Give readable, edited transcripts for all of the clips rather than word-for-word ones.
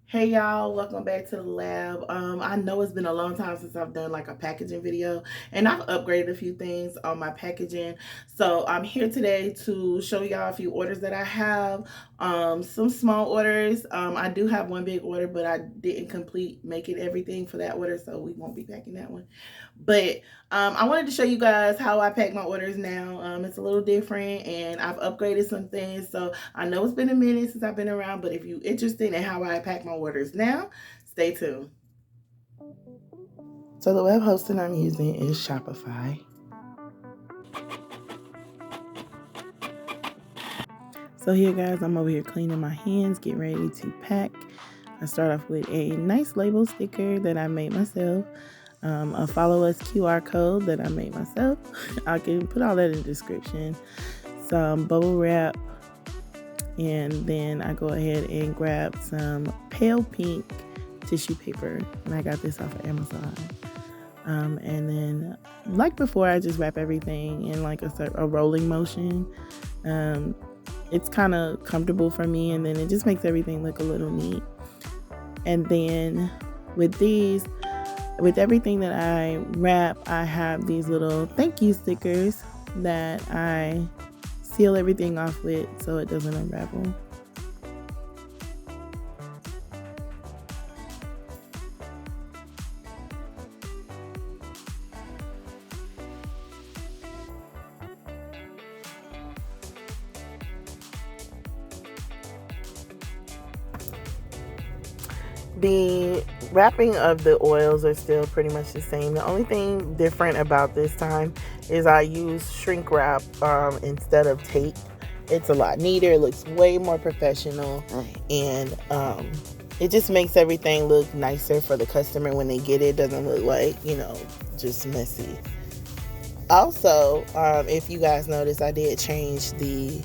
Hey y'all, welcome back to the lab. I know it's been a long time since I've done like a packaging video, and I've upgraded a few things on my packaging. So I'm here today to show y'all a few orders that I have. Some small orders. I do have one big order, but I didn't complete making everything for that order, so we won't be packing that one. But I wanted to show you guys how I pack my orders now. It's a little different, and I've upgraded some things. So I know it's been a minute since I've been around, but if you're interested in how I pack my orders now, stay tuned. So the web hosting I'm using is Shopify. So here guys, I'm over here cleaning my hands, getting ready to pack. I start off with a nice label sticker that I made myself. A follow us QR code that I made myself. I can put all that in the description. Some bubble wrap, and then I go ahead and grab some pale pink tissue paper, and I got this off of Amazon. And then, like before, I just wrap everything in like a rolling motion. It's kind of comfortable for me, and then it just makes everything look a little neat. And then with these, with everything that I wrap, I have these little thank you stickers that I seal everything off with so it doesn't unravel. The wrapping of the oils are still pretty much the same. The only thing different about this time is I use shrink wrap instead of tape. It's a lot neater. It looks way more professional, and it just makes everything look nicer for the customer when they get it. It doesn't look like, just messy. Also, if you guys notice, I did change the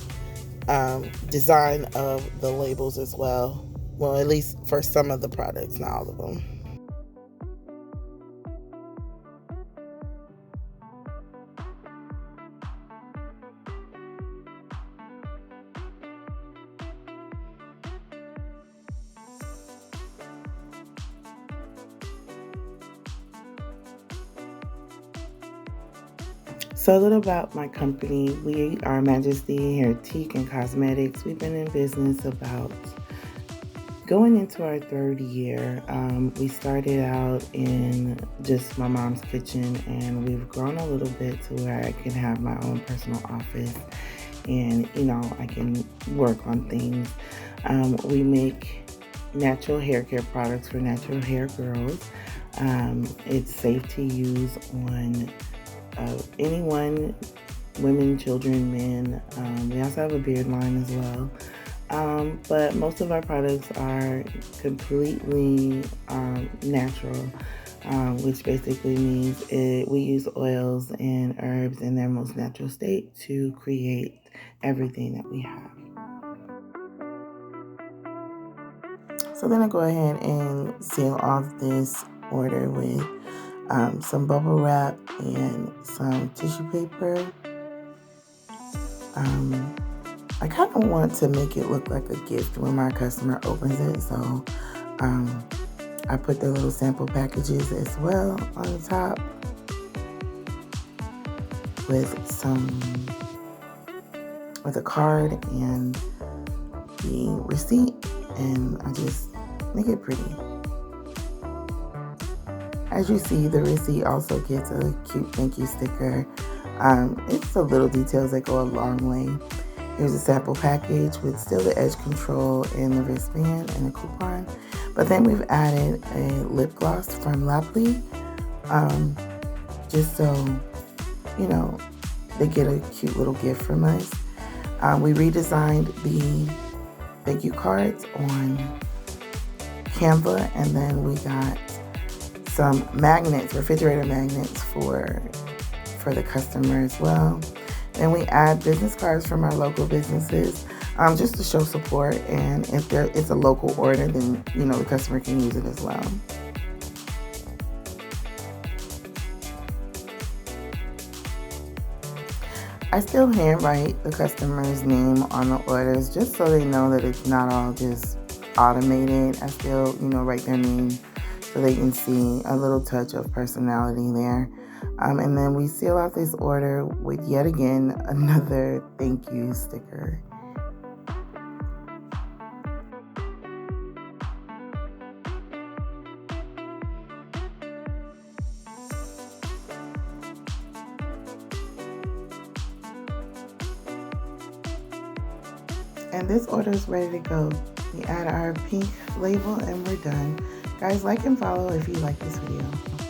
design of the labels as well. Well, at least for some of the products, not all of them. So a little about my company. We are Majesty Hairtique and Cosmetics. We've been in business about going into our third year. We started out in just my mom's kitchen, and we've grown a little bit to where I can have my own personal office, and I can work on things. We make natural hair care products for natural hair girls. It's safe to use on anyone, women, children, men. We also have a beard line as well. But most of our products are completely natural, which basically means we use oils and herbs in their most natural state to create everything that we have. So then I go ahead and seal off this order with some bubble wrap and some tissue paper. I kind of want to make it look like a gift when my customer opens it, so I put the little sample packages as well on the top with a card and the receipt, and I just make it pretty. As you see, the receipt also gets a cute thank you sticker. It's the little details that go a long way. Here's a sample package with still the edge control and the wristband and a coupon. But then we've added a lip gloss from Laply, just so, they get a cute little gift from us. We redesigned the thank you cards on Canva, and then we got some magnets, refrigerator magnets for the customer as well. Then we add business cards from our local businesses, just to show support. And if it's a local order, then the customer can use it as well. I still handwrite the customer's name on the orders just so they know that it's not all just automated. I still, write their name so they can see a little touch of personality there. And then we seal out this order with yet again another thank you sticker. And this order is ready to go. We add our pink label and we're done. Guys, like and follow if you like this video.